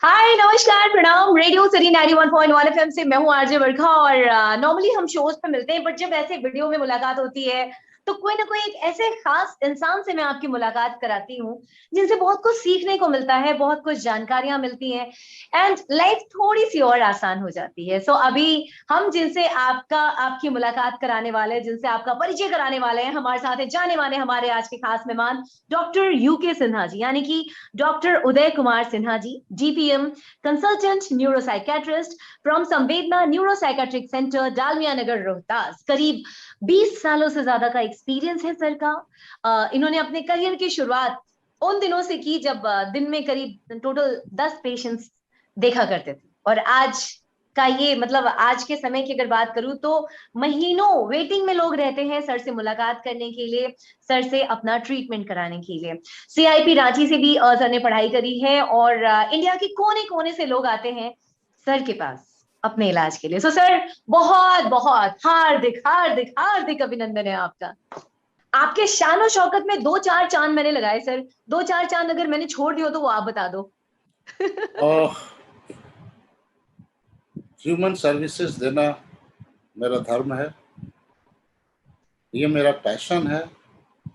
हाय नमस्कार प्रणाम। Radio city 91.1 FM से मैं हूँ आरजे वर्खा। और नॉर्मली हम शोज पे मिलते हैं, बट जब ऐसे वीडियो में मुलाकात होती है तो कोई ना कोई एक ऐसे खास इंसान से मैं आपकी मुलाकात कराती हूँ जिनसे बहुत कुछ सीखने को मिलता है, बहुत कुछ जानकारियां मिलती हैं एंड लाइफ थोड़ी सी और आसान हो जाती है। सो अभी हम जिनसे आपकी मुलाकात कराने वाले हैं, जिनसे आपका परिचय कराने वाले हैं, हमारे साथ है जाने माने हमारे आज के खास मेहमान डॉक्टर यूके सिन्हा जी, यानी कि doctor Uday Kumar Sinha ji, GPM, consultant neuropsychiatrist from Samvedna neuropsychiatric centre, Dalmia Nagar, Rohtas. करीब 20 सालों से ज्यादा का एक्सपीरियंस है सर का। इन्होंने अपने करियर की शुरुआत उन दिनों से की जब दिन में करीब टोटल 10 पेशेंट्स देखा करते थे, और आज का ये मतलब आज के समय की अगर बात करूं तो महीनों वेटिंग में लोग रहते हैं सर से मुलाकात करने के लिए, सर से अपना ट्रीटमेंट कराने के लिए। सीआईपी रांची से भी सर ने पढ़ाई करी है, और इंडिया के कोने कोने से लोग आते हैं सर के पास अपने इलाज के लिए। सो सर, बहुत बहुत हार्दिक हार्दिक हार्दिक अभिनंदन है आपका। आपके शान और शौकत में दो चार चांद मैंने लगाए सर। दो चार चांद अगर मैंने छोड़ दियो तो वो आप बता दो। और ह्यूमन सर्विसेज देना मेरा धर्म है, ये मेरा पैशन है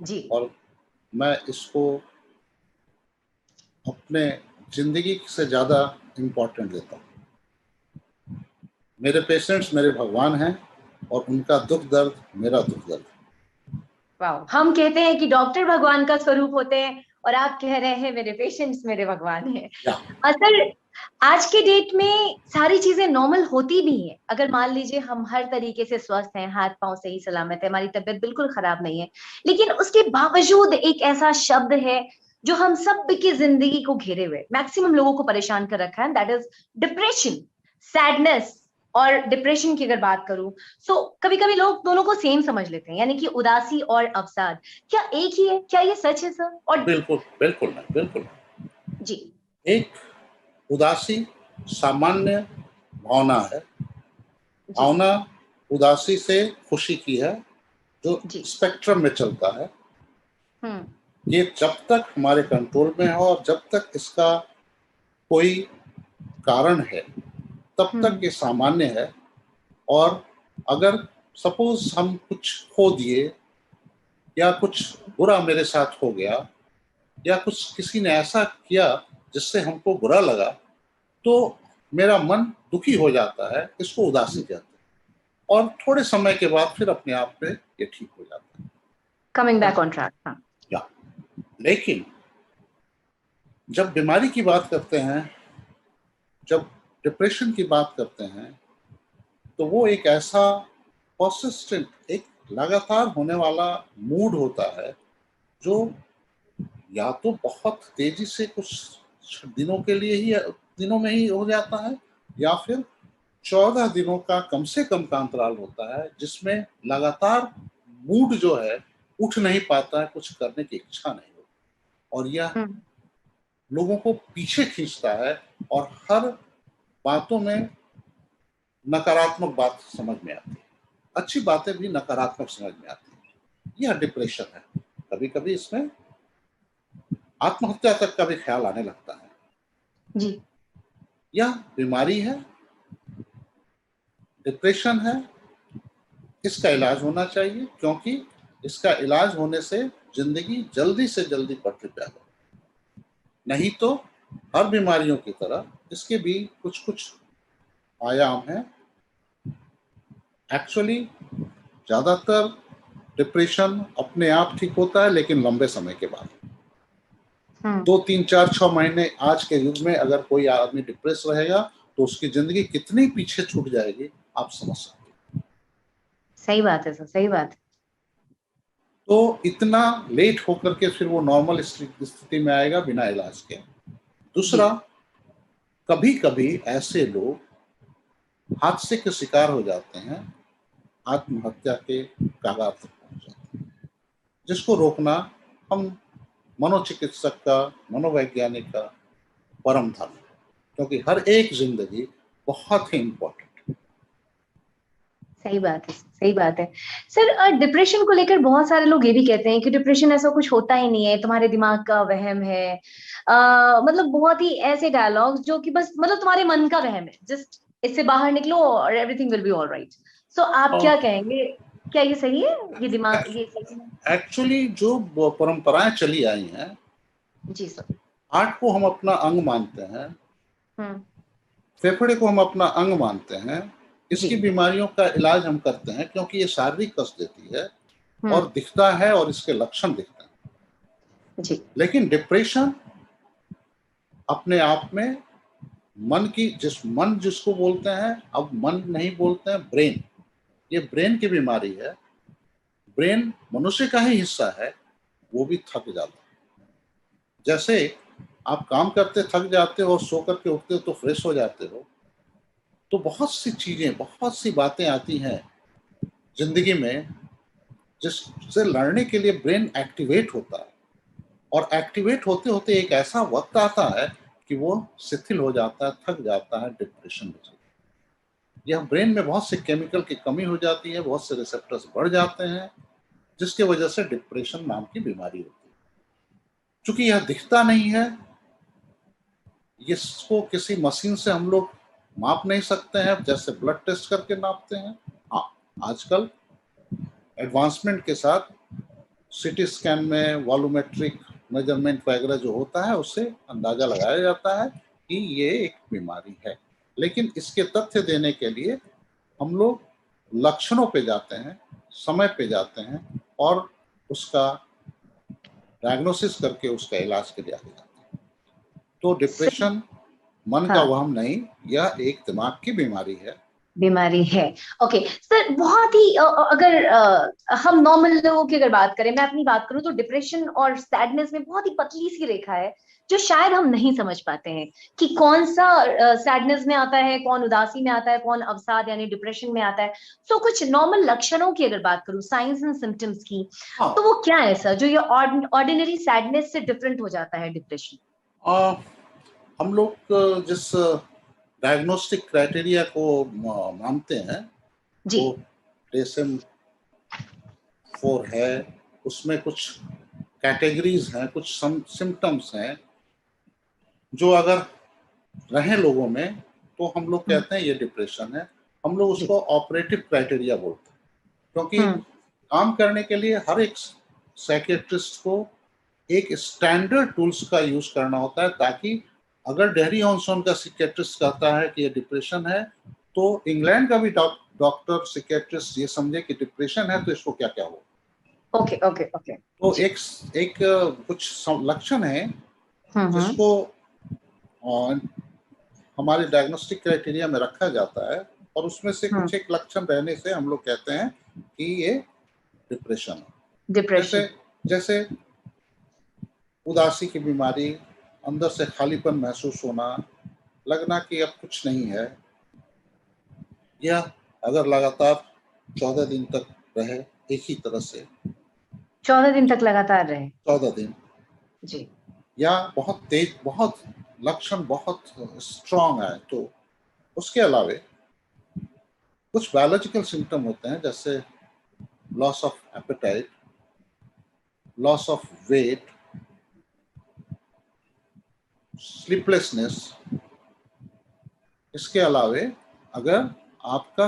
जी। और मैं इसको अपने जिंदगी से ज़्यादा इम्पोर्टेंट देता हूँ। मेरे पेशेंट्स मेरे भगवान हैं और उनका दुख दर्द मेरा दुख दर्द। वाह, हम कहते हैं कि डॉक्टर भगवान का स्वरूप होते हैं और आप कह रहे हैं मेरे पेशेंट्स मेरे भगवान हैं। सर, आज के डेट में सारी चीजें नॉर्मल होती भी हैं। अगर मान लीजिए हम हर तरीके से स्वस्थ हैं, हाथ पांव सही सलामत है, हमारी तबीयत बिल्कुल खराब नहीं है, लेकिन उसके बावजूद एक ऐसा शब्द है जो हम सब की जिंदगी को घेरे हुए मैक्सिमम लोगों को परेशान कर रखा है, दैट इज डिप्रेशन, सैडनेस। और डिप्रेशन की अगर बात करूं, सो कभी कभी लोग दोनों को सेम समझ लेते हैं, यानी कि उदासी और अवसाद। क्या एक ही है? क्या ये सच है सर? और बिल्कुल बिल्कुल नहीं, बिल्कुल नहीं। जी। एक उदासी सामान्य भावना है। जी। भावना उदासी से खुशी की है जो जी। स्पेक्ट्रम में चलता है। हम्म। ये जब तक हमारे कंट्रोल में है और जब तक इसका कोई कारण है तब तक ये सामान्य है। और अगर सपोज हम कुछ खो दिए या कुछ बुरा मेरे साथ हो गया या कुछ किसी ने ऐसा किया जिससे हमको बुरा लगा तो मेरा मन दुखी हो जाता है, इसको उदासी कहते हैं। और थोड़े समय के बाद फिर अपने आप पे ये ठीक हो जाता है, कमिंग बैक ऑन ट्रैक। हाँ। या लेकिन जब बीमारी की बात करते हैं, जब डिप्रेशन की बात करते हैं, तो वो एक ऐसा परसिस्टेंट, एक लगातार होने वाला मूड होता है जो या तो बहुत तेजी से कुछ दिनों के लिए ही दिनों में ही हो जाता है या फिर 14 दिनों का कम से कम का अंतराल होता है जिसमें लगातार मूड जो है उठ नहीं पाता है, कुछ करने की इच्छा नहीं होती और यह लोगों को पीछे खींचता है और हर बातों में नकारात्मक बात समझ में आती है, अच्छी बातें भी नकारात्मक समझ में आती है। यह डिप्रेशन है। कभी कभी इसमें आत्महत्या तक का भी ख्याल आने लगता है। जी। यह बीमारी है, डिप्रेशन है। इसका इलाज होना चाहिए क्योंकि इसका इलाज होने से जिंदगी जल्दी से जल्दी पटरी पे आ जाए। नहीं तो हर बीमारियों की तरह इसके भी कुछ कुछ आयाम हैं। एक्चुअली ज्यादातर डिप्रेशन अपने आप ठीक होता है लेकिन लंबे समय के बाद 2 3 4 6 महीने। आज के युग में अगर कोई आदमी डिप्रेस रहेगा तो उसकी जिंदगी कितनी पीछे छूट जाएगी आप समझ सकते हैं। सही बात है सर, सही बात है। तो इतना लेट होकर के फिर वो नॉर्मल स्थिति में आएगा बिना इलाज के। दूसरा, कभी कभी ऐसे लोग हादसे के शिकार हो जाते हैं, आत्महत्या के कगार तक पहुंच जाते हैं, जिसको रोकना हम मनोचिकित्सक का, मनोवैज्ञानिक का परम धर्म है, क्योंकि हर एक जिंदगी बहुत ही इंपॉर्टेंट है। सही बात है, सही बात है। सर डिप्रेशन को लेकर बहुत सारे लोग ये भी कहते हैं कि डिप्रेशन ऐसा कुछ होता ही नहीं है, तुम्हारे दिमाग का वहम है। मतलब बहुत ही ऐसे डायलॉग्स जो कि बस मतलब तुम्हारे मन का वहम है, जस्ट इससे बाहर निकलो और एवरीथिंग विल बी ऑलराइट। सो आप क्या कहेंगे, क्या ये सही है? ये दिमाग ये सही है? एक्चुअली जो परंपराएं चली आई हैं, जी सर। हार्ट को हम अपना अंग मानते हैं, हम्म। फेफड़े को हम अपना अंग मानते हैं, जी। इसकी बीमारियों का इलाज हम करते हैं क्योंकि ये शारीरिक कष्ट देती है हम्म। और दिखता है और इसके लक्षण दिखते हैं। जी। लेकिन डिप्रेशन अपने आप में मन जिसको बोलते हैं, अब मन नहीं बोलते हैं, ब्रेन, ये ब्रेन की बीमारी है। ब्रेन मनुष्य का ही हिस्सा है, वो भी थक जाता है। जैसे आप काम करते थक जाते हो और सो करके उठते हो तो फ्रेश हो जाते हो, तो बहुत सी चीजें, बहुत सी बातें आती हैं जिंदगी में जिससे लड़ने के लिए ब्रेन एक्टिवेट होता है, और एक्टिवेट होते होते एक ऐसा वक्त आता है कि वो शिथिल हो जाता है, थक जाता है, डिप्रेशन में चलता है। यह ब्रेन में बहुत से केमिकल की कमी हो जाती है, बहुत से रिसेप्टर्स बढ़ जाते हैं, जिसके वजह से डिप्रेशन नाम की बीमारी होती है। चूंकि यह दिखता नहीं है, इसको किसी मशीन से हम लोग माप नहीं सकते हैं, जैसे ब्लड टेस्ट करके नापते हैं। हाँ, आजकल एडवांसमेंट के साथ सीटी स्कैन में वॉल्यूमेट्रिक मेजरमेंट वगैरह जो होता है, उससे अंदाजा लगाया जाता है कि ये एक बीमारी है। लेकिन इसके तथ्य देने के लिए हम लोग लक्षणों पे जाते हैं, समय पे जाते हैं, और उसका डायग्नोसिस करके उसका इलाज के लिए आगे जाते हैं। तो सही। डिप्रेशन मन का हाँ, वहम नहीं, यह एक दिमाग की बीमारी है। बीमारी है। ओके सर, बहुत ही अगर हम नॉर्मल लोगों की अगर बात करें, मैं अपनी बात करूं तो डिप्रेशन और सैडनेस में बहुत ही पतली सी रेखा है जो शायद हम नहीं समझ पाते हैं कि कौन सा सैडनेस में आता है, कौन उदासी में आता है, कौन अवसाद यानी डिप्रेशन में आता है। तो कुछ नॉर्मल लक्षणों की अगर बात करूं, साइंस एंड सिम्टम्स की, हाँ, तो वो क्या है सर जो ये ऑर्डिनरी सैडनेस से डिफरेंट हो जाता है डिप्रेशन? आ, हम लोग जिस डायग्नोस्टिक क्राइटेरिया को मानते हैं, जी। वो DSM 4 है। उसमें कुछ कैटेगरीज हैं, कुछ सिम्टम्स हैं जो अगर रहे लोगों में तो हम लोग हम्म। कहते हैं ये डिप्रेशन है। हम लोग जी। उसको ऑपरेटिव क्राइटेरिया बोलते हैं, क्योंकि हम्म। काम करने के लिए हर एक साइकियाट्रिस्ट को एक स्टैंडर्ड टूल्स का यूज करना होता है, ताकि अगर डेहरी ऑनसोन का साइकियाट्रिस्ट कहता है कि ये डिप्रेशन है, तो इंग्लैंड का भी डॉक्टर साइकियाट्रिस्ट ये समझे कि डिप्रेशन है तो इसको क्या क्या हो। Okay okay okay. तो जी। एक कुछ लक्षण है हम्म। जिसको हमारे डायग्नोस्टिक क्राइटेरिया में रखा जाता है, और उसमें से हम्म। कुछ एक लक्षण रहने से हम लोग कहते हैं कि ये डिप्रेशन है। डिप्रेशन। जैसे जैसे उदासी की बीमारी, अंदर से खालीपन महसूस होना, लगना कि अब कुछ नहीं है, यह अगर लगातार 14 दिन तक रहे एक ही तरह से, 14 दिन तक लगातार रहे। 14 दिन, जी। या बहुत तेज, बहुत लक्षण बहुत स्ट्रांग है, तो उसके अलावे कुछ बायोलॉजिकल सिम्टम होते हैं, जैसे loss of appetite, loss of weight, sleeplessness. इसके अलावे अगर आपका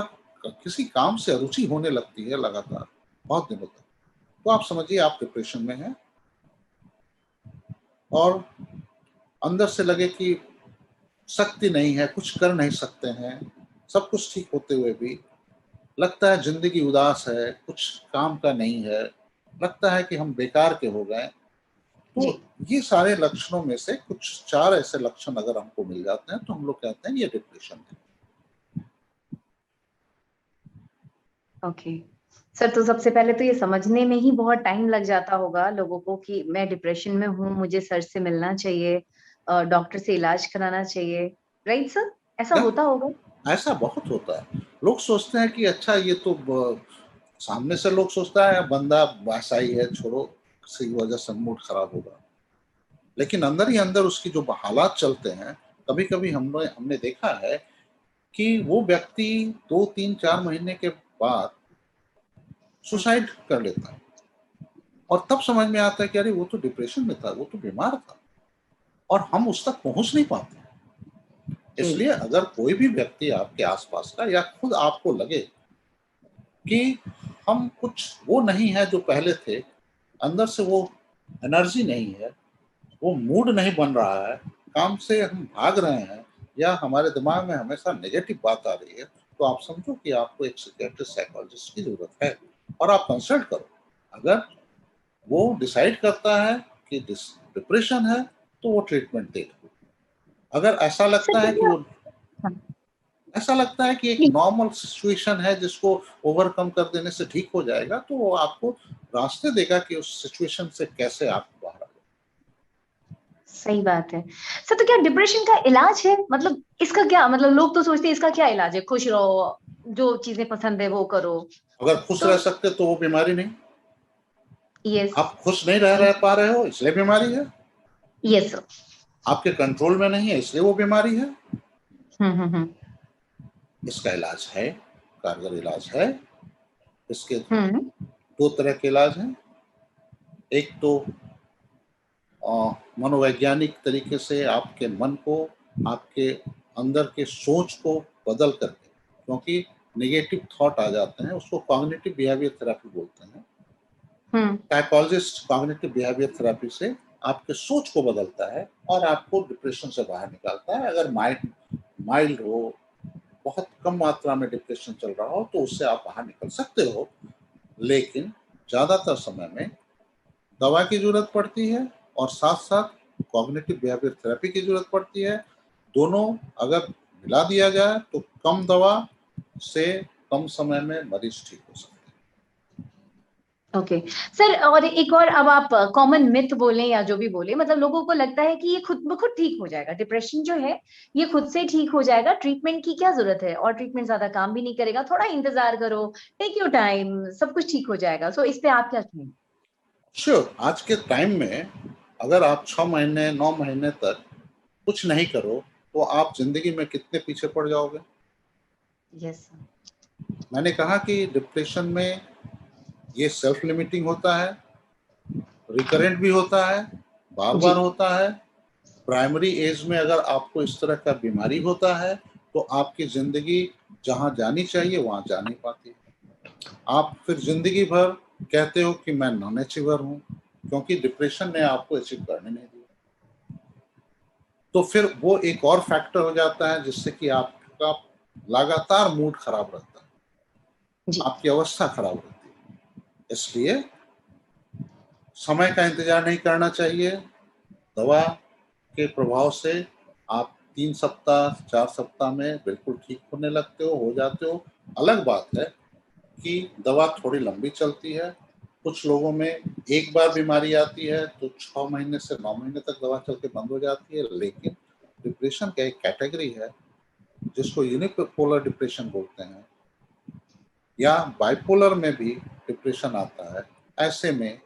किसी काम से अरुचि होने लगती है लगातार बहुत दिनों तक, तो आप समझिए आप डिप्रेशन में हैं। और अंदर से लगे कि शक्ति नहीं है, कुछ कर नहीं सकते हैं, सब कुछ ठीक होते हुए भी लगता है जिंदगी उदास है, कुछ काम का नहीं है, लगता है कि हम बेकार के हो गए। जी। तो ये सारे लक्षणों में से कुछ 4 ऐसे लक्षण अगर हमको मिल जाते हैं तो हम लोग कहते हैं ये डिप्रेशन है। ओके सर, तो सबसे पहले तो ये समझने में ही बहुत टाइम लग जाता होगा लोगों को कि मैं डिप्रेशन में हूँ, मुझे सर से मिलना चाहिए, डॉक्टर से इलाज कराना चाहिए। राइट सर, ऐसा या होता होगा? ऐसा बहुत होता है। लोग सोचते हैं कि अच्छा ये तो सामने से लोग सोचता है बंदा वैसा ही है, छोड़ो, किसी वजह से मूड खराब होगा, लेकिन अंदर ही अंदर उसकी जो हालात चलते हैं, कभी कभी हमने हमने देखा है कि वो व्यक्ति 2 3 4 महीने के बाद सुसाइड कर लेता है, और तब समझ में आता है कि अरे वो तो डिप्रेशन में था, वो तो बीमार था, और हम उस तक पहुंच नहीं पाते। इसलिए अगर कोई भी व्यक्ति आपके आसपास का, या खुद आपको लगे कि हम कुछ वो नहीं है जो पहले थे, अंदर से वो एनर्जी नहीं है, वो मूड नहीं बन रहा है, काम से हम भाग रहे हैं, या हमारे दिमाग में हमेशा नेगेटिव बात आ रही है, तो आप समझो कि आपको एक साइकियाट्रिस्ट, साइकोलॉजिस्ट की जरूरत है, और आप कंसल्ट करो। अगर वो डिसाइड करता है कि डिप्रेशन है, तो वो ट्रीटमेंट देगा। अगर ऐसा लगता है कि वो ऐसा लगता है कि एक नॉर्मल सिचुएशन है जिसको ओवरकम कर देने से ठीक हो जाएगा, तो वो आपको रास्ते देगा कि उस सिचुएशन से कैसे आप बाहर आ जाए। सही बात है सर। तो क्या डिप्रेशन का इलाज है? मतलब इसका क्या मतलब, लोग तो सोचते हैं इसका क्या इलाज है, खुश रहो, जो चीजें पसंद है वो करो। अगर खुश रह सकते तो वो बीमारी नहीं। यस, आप खुश नहीं रह पा रहे हो, इसलिए बीमारी है। Yes sir. आपके कंट्रोल में नहीं है, इसलिए वो बीमारी है। हम्म। इसका इलाज है, कारगर इलाज है। इसके हम्म 2 तरह के इलाज हैं। एक तो मनोवैज्ञानिक तरीके से आपके मन को, आपके अंदर के सोच को बदल करके, क्योंकि नेगेटिव थॉट आ जाते हैं, उसको कॉग्निटिव बिहेवियर थेरेपी बोलते हैं। साइकोलॉजिस्ट कॉग्निटिव बिहेवियर थेरेपी से आपके सोच को बदलता है और आपको डिप्रेशन से बाहर निकालता है। अगर माइल्ड हो, बहुत कम मात्रा में डिप्रेशन चल रहा हो, तो उससे आप बाहर निकल सकते हो, लेकिन ज्यादातर समय में दवा की जरूरत पड़ती है, और साथ साथ कॉग्निटिव बिहेवियर थेरेपी की जरूरत पड़ती है। दोनों अगर मिला दिया जाए तो कम दवा से कम समय में मरीज ठीक हो सकते हैं। ओके सर, और एक और, अब आप कॉमन मिथ बोलें या जो भी बोले, मतलब लोगों को लगता है कि ये खुद ब खुद ठीक हो जाएगा, डिप्रेशन जो है ये खुद से ठीक हो जाएगा, ट्रीटमेंट की क्या जरूरत है, और ट्रीटमेंट ज्यादा काम भी नहीं करेगा, थोड़ा इंतजार करो, टेक योर टाइम, सब कुछ ठीक हो जाएगा। सो इस पे आप क्या कहेंगे? श्योर, आज के टाइम में अगर आप 6 महीने 9 महीने तक कुछ नहीं करो, तो आप जिंदगी में कितने पीछे पड़ जाओगे। यस। मैंने कहा कि डिप्रेशन में ये सेल्फ लिमिटिंग होता है, रिकरेंट भी होता है, बार बार होता है। प्राइमरी एज में अगर आपको इस तरह का बीमारी होता है, तो आपकी जिंदगी जहां जानी चाहिए वहां जा नहीं पाती। आप फिर जिंदगी भर कहते हो कि मैं नॉन अचीवर हूं, क्योंकि डिप्रेशन ने आपको अचीव करने नहीं दिया। तो फिर वो एक और फैक्टर हो जाता है जिससे कि आपका लगातार मूड खराब रहता है, आपकी अवस्था खराब रहती है। इसलिए समय का इंतजार नहीं करना चाहिए। दवा के प्रभाव से आप 3 सप्ताह 4 सप्ताह में बिल्कुल ठीक होने लगते हो जाते हो। अलग बात है कि दवा थोड़ी लंबी चलती है। कुछ लोगों में एक बार बीमारी आती है तो 6 महीने से 9 महीने तक दवा चल के बंद हो जाती है। लेकिन डिप्रेशन का एक कैटेगरी है जिसको यूनिपोलर डिप्रेशन बोलते हैं, या बाइपोलर में भी डिप्रेशन आता है। ऐसे में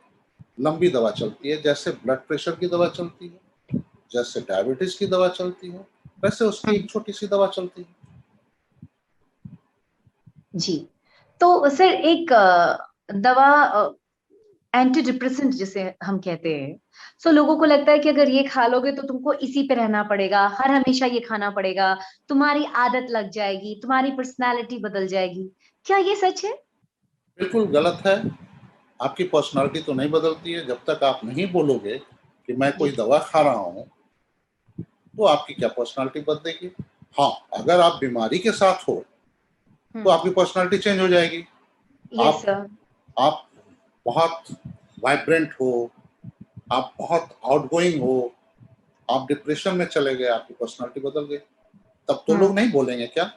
लंबी दवा चलती है, जैसे ब्लड प्रेशर की दवा चलती है, जैसे डायबिटीज की दवा चलती है, वैसे उसकी एक छोटी सी दवा चलती है। जी। तो सर एक दवा, एंटी डिप्रेसेंट जिसे हम कहते हैं, सो लोगों को लगता है कि अगर ये खा लोगे तो तुमको इसी पे रहना पड़ेगा, हर हमेशा ये खाना पड़ेगा, तुम्हारी आदत लग जाएगी, तुम्हारी पर्सनालिटी बदल जाएगी। क्या ये सच है? बिल्कुल गलत है। आपकी पर्सनालिटी तो नहीं बदलती है। जब तक आप नहीं बोलोगे कि मैं कोई दवा खा रहा हूं, तो आपकी क्या पर्सनालिटी बदलेगी। हाँ, अगर आप बीमारी के साथ हो तो आपकी पर्सनालिटी चेंज हो जाएगी। Yes sir. आप बहुत वाइब्रेंट हो, आप बहुत आउटगोइंग हो, आप डिप्रेशन में चले गए, आपकी पर्सनालिटी बदल गई, तब तो लोग नहीं बोलेंगे क्या।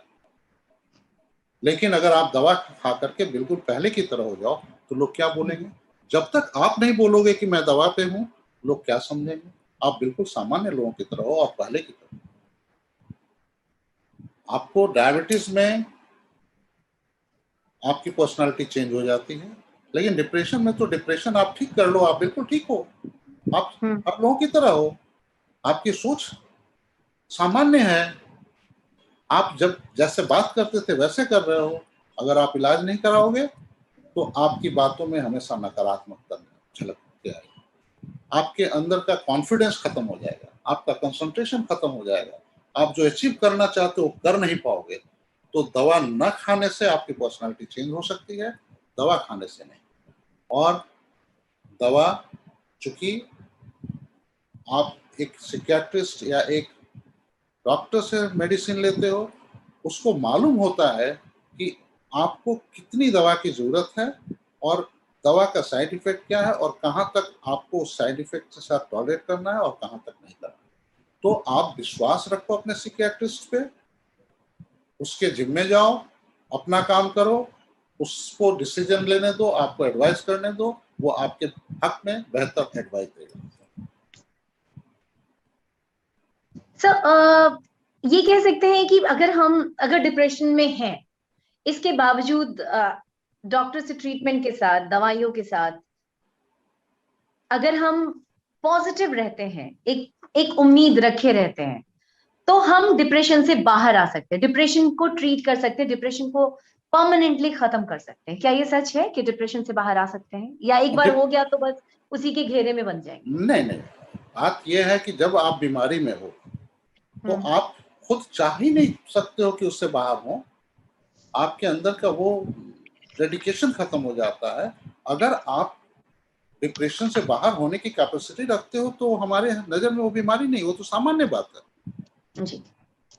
लेकिन अगर आप दवा खा करके बिल्कुल पहले की तरह हो जाओ, तो लोग क्या बोलेंगे। जब तक आप नहीं बोलोगे कि मैं दवा पे हूं, लोग क्या समझेंगे। आप बिल्कुल सामान्य लोगों की तरह हो और पहले की तरह। आपको डायबिटीज में आपकी पर्सनालिटी चेंज हो जाती है, लेकिन डिप्रेशन में तो डिप्रेशन आप ठीक कर लो, आप बिल्कुल ठीक हो, आप हर लोगों की तरह हो, आपकी सोच सामान्य है, आप जब जैसे बात करते थे वैसे कर रहे हो, अगर आप इलाज नहीं कराओगे तो आपकी बातों में हमेशा नकारात्मकता झलकती आएगी, आपके अंदर का कॉन्फिडेंस खत्म हो जाएगा, आपका कंसंट्रेशन खत्म हो जाएगा, आप जो अचीव करना चाहते हो कर नहीं पाओगे। तो दवा न खाने से आपकी पर्सनालिटी चेंज हो सकती है, दवा खाने से नहीं। और दवा, चूंकि आप एक साइकियाट्रिस्ट या एक डॉक्टर से मेडिसिन लेते हो, उसको मालूम होता है कि आपको कितनी दवा की जरूरत है और दवा का साइड इफेक्ट क्या है और कहाँ तक आपको उस साइड इफेक्ट के साथ टॉलरेट करना है और कहाँ तक नहीं करना है। तो आप विश्वास रखो अपने साइकियाट्रिस्ट पे, उसके जिम्मे जाओ, अपना काम करो, उसको डिसीजन लेने दो, आपको एडवाइस करने दो, वो आपके हक में बेहतर एडवाइस देगा। सर ये कह सकते हैं कि अगर डिप्रेशन में हैं, इसके बावजूद डॉक्टर से ट्रीटमेंट के साथ, दवाइयों के साथ, अगर हम पॉजिटिव रहते हैं, एक उम्मीद रखे रहते हैं, तो हम डिप्रेशन से बाहर आ सकते हैं, डिप्रेशन को ट्रीट कर सकते हैं, डिप्रेशन को परमानेंटली खत्म कर सकते हैं। क्या ये सच है कि डिप्रेशन से बाहर आ सकते हैं, या एक बार हो गया तो बस उसी के घेरे में बन जाएंगे? नहीं, बात यह है कि जब आप बीमारी में हो तो आप खुद चाह ही नहीं सकते हो कि उससे बाहर हो, आपके अंदर का वो डेडिकेशन खत्म हो जाता है। अगर आप डिप्रेशन से बाहर होने की कैपेसिटी रखते हो तो हमारे नजर में वो बीमारी नहीं, वो तो सामान्य बात है। जी।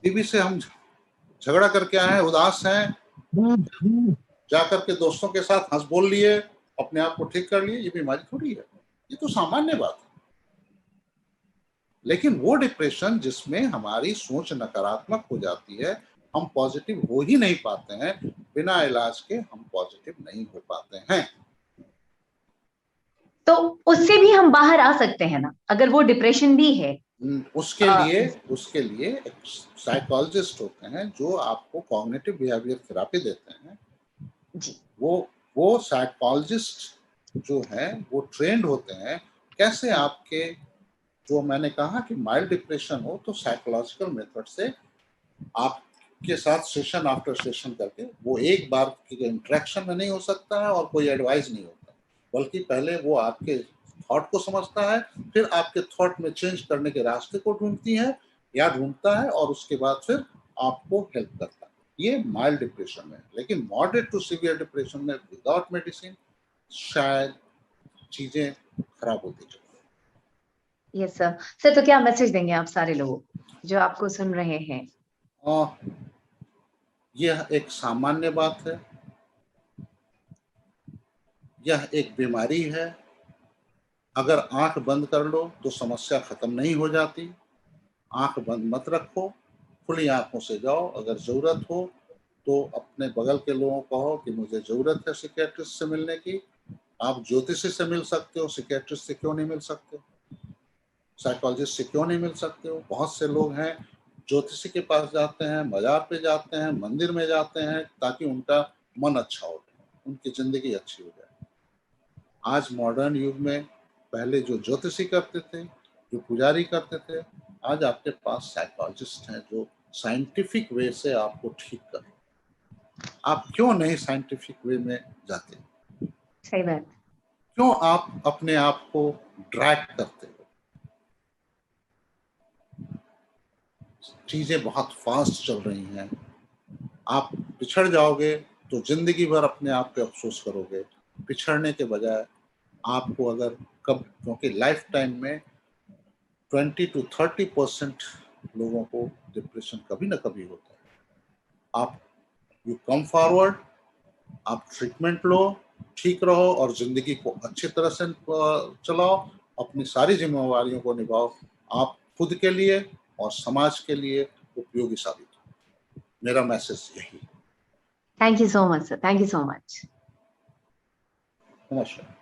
बीवी से हम झगड़ा करके आए हैं, उदास हैं, जाकर के दोस्तों के साथ हंस बोल लिए, अपने आप को ठीक कर लिए, ये बीमारी थोड़ी है, ये तो सामान्य बात है। लेकिन वो डिप्रेशन जिसमें हमारी सोच नकारात्मक हो जाती है, हम पॉजिटिव हो ही नहीं पाते हैं, बिना इलाज के हम पॉजिटिव नहीं हो पाते हैं। तो उससे भी हम बाहर आ सकते हैं ना, अगर वो डिप्रेशन भी है? उसके लिए एक साइकोलॉजिस्ट होते हैं जो आपको कॉग्निटिव बिहेवियर थेरेपी देते हैं जी। वो साइकोलॉजिस्ट जो है वो ट्रेंड होते हैं कैसे आपके, जो मैंने कहा कि माइल्ड डिप्रेशन हो तो साइकोलॉजिकल मेथड से आपके साथ सेशन आफ्टर सेशन करके, वो एक बार के इंटरेक्शन में नहीं हो सकता है और कोई एडवाइस नहीं होता, बल्कि पहले वो आपके थॉट को समझता है, फिर आपके थॉट में चेंज करने के रास्ते को ढूंढती है या ढूंढता है और उसके बाद फिर आपको हेल्प करता है। ये माइल्ड डिप्रेशन है। लेकिन मॉडरेट टू सीवियर डिप्रेशन में विदाउट मेडिसिन शायद चीजें खराब होती जाए। यस सर, तो क्या मैसेज देंगे आप सारे लोगों जो आपको सुन रहे हैं? यह एक सामान्य बात है, यह एक बीमारी है। अगर आंख बंद कर लो तो समस्या खत्म नहीं हो जाती। आंख बंद मत रखो, खुली आंखों से जाओ। अगर जरूरत हो तो अपने बगल के लोगों को कहो कि मुझे जरूरत है साइकियाट्रिस्ट से मिलने की। आप ज्योतिषी से मिल सकते हो, साइकियाट्रिस्ट से क्यों नहीं मिल सकते? साइकोलॉजिस्ट से क्यों नहीं मिल सकते हो? बहुत से लोग हैं ज्योतिषी के पास जाते हैं, बाजार पे जाते हैं, मंदिर में जाते हैं ताकि उनका मन अच्छा हो, उनकी जिंदगी अच्छी हो जाए। आज मॉडर्न युग में पहले जो ज्योतिषी करते थे, जो पुजारी करते थे, आज आपके पास साइकोलॉजिस्ट हैं जो साइंटिफिक वे से आपको ठीक कर। आप क्यों नहीं साइंटिफिक वे में जाते? सही बात। क्यों आप अपने आप को ड्रैग करते हो? चीजें बहुत फास्ट चल रही हैं, आप पिछड़ जाओगे तो जिंदगी भर अपने आप पे अफसोस करोगे। पिछड़ने के बजाय आपको अगर क्योंकि लाइफ टाइम में 20 to 30% लोगों को डिप्रेशन कभी ना कभी होता है। आप यू कम फॉरवर्ड, आप ट्रीटमेंट लो, ठीक रहो और जिंदगी को अच्छी तरह से चलाओ, अपनी सारी जिम्मेवारियों को निभाओ। आप खुद के लिए और समाज के लिए उपयोगी साबित हो। मेरा मैसेज यही। Thank you so much sir, thank you so much. नमस्कार।